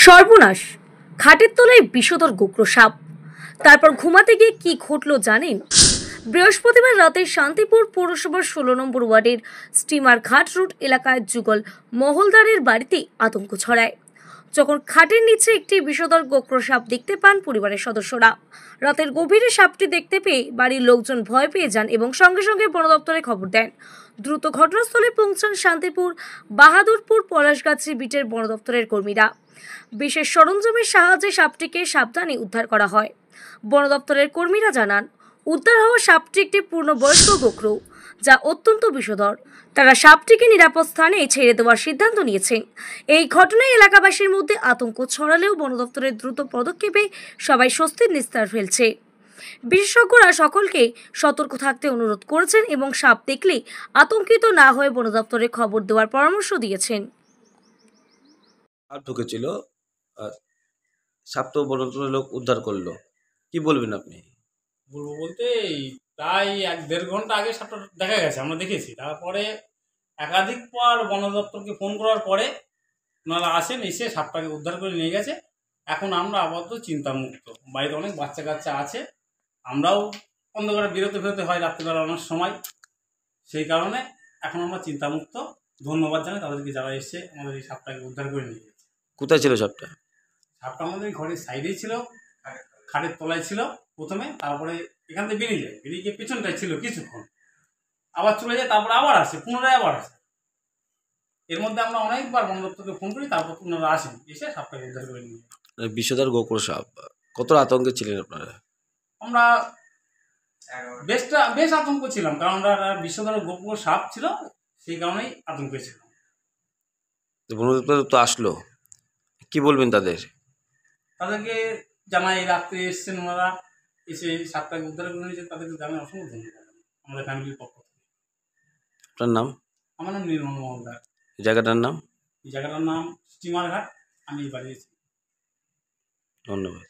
সর্বনাশ! খাটের তলায় বিষধর গোগ্র সাপ। তারপর ঘুমাতে গিয়ে কি ঘটলো জানেন? বৃহস্পতিবার রাতে শান্তিপুর পৌরসভার 16 নম্বর ওয়ার্ডের স্টিমার ঘাট রোড এলাকায় যুগল মহলদারের বাড়িতে আতঙ্ক ছড়ায় যখন খাটের নিচে একটি বিষধর গোগ্র সাপ দেখতে পান পরিবারের সদস্যরা। রাতের গভীরে সাপটি দেখতে পেয়ে বাড়ির লোকজন ভয় পেয়ে যান এবং সঙ্গে সঙ্গে বন দপ্তরে খবর দেন। দ্রুত ঘটনাস্থলে পৌঁছান শান্তিপুর বাহাদুরপুর পলাশগাছি বিটের বন দপ্তরের কর্মীরা। বিশেষ সরঞ্জামের সাহায্যে সাপটিকে সাবধানে উদ্ধার করা হয়। বন দপ্তরের কর্মীরা জানান, উদ্ধার হওয়া সাপটি একটি পূর্ণবয়স্ক গোখরো, যা অত্যন্ত বিষধর। তারা সাপটিকে নিরাপদ স্থানে ছেড়ে দেওয়ার সিদ্ধান্ত নিয়েছেন। এই ঘটনায় এলাকাবাসীর মধ্যে আতঙ্ক ছড়ালেও বন দপ্তরের দ্রুত পদক্ষেপে সবাই স্বস্তির নিঃশ্বাস ফেলছে। বিশেষজ্ঞরা সকলকে সতর্ক থাকতে অনুরোধ করেছেন এবং সাপ দেখলে আতঙ্কিত না হয়ে বন দপ্তরে খবর দেওয়ার পরামর্শ দিয়েছেন। সাপ ঢুকেছিল, আর সাপ তো বন দপ্তরের লোক উদ্ধার করলো। কি বলবেন আপনি? বলবো বলতে প্রায় 1-1.5 ঘন্টা আগে সাপটা দেখা গেছে, আমরা দেখেছি। তারপরে একাধিকবার বন দপ্তরকে ফোন করার পরে ওনারা আসেন, এসে সাপটাকে উদ্ধার করে নিয়ে গেছে। এখন আমরা আপাতত চিন্তামুক্ত। বাড়িতে অনেক বাচ্চা কাচ্চা আছে, আমরাও অন্ধকারে বেরোতে হয় রাত্রিবেলা অনেক সময়, সেই কারণে এখন আমরা চিন্তামুক্ত। ধন্যবাদ জানাই তাদেরকে যারা এসে আমাদের এই সাপটাকে উদ্ধার করে নিয়ে গেছে। কোথায় ছিল সাপটা? সাপটা আমাদের ঘরের সাইডেই ছিল, খাটের তলায় ছিল প্রথমে, তারপরে এখান থেকে বেরিয়ে গিয়ে পেছনটায় ছিল কিছুক্ষণ, আবার চলে যায়, তারপরে আবার আসে, পুনরায় আবার আসে। এর মধ্যে আমরা অনেকবার বন দপ্তরকে ফোন করি, তারপর পুনরায় আসেন, এসে সাপটাকে উদ্ধার করে নিয়ে যায়। বিষধর গোখরো সাপ, কত আতঙ্কে ছিলেন আপনারা? আমরা বেশ আতঙ্ক ছিলাম, কারণ আমরা বিষধর গোখরো সাপ ছিল, সেই কারণেই আতঙ্কে ছিলাম। বন দপ্তর তো আসলো, কি বলবেন তাদেরকে জানাই, রাত্রে এসছেন ওনারা, এসে সাপটাকে উদ্ধার করে নিয়েছে, তাদেরকে জানাই অসংখ্য ধন্যবাদ আমাদের ফ্যামিলির পক্ষ থেকে। আপনার নাম? আমার নাম নির্মল মহলদার। এই জায়গাটার নাম? এই জায়গাটার নাম স্টিমার ঘাট। আমি বাড়িয়েছি। ধন্যবাদ।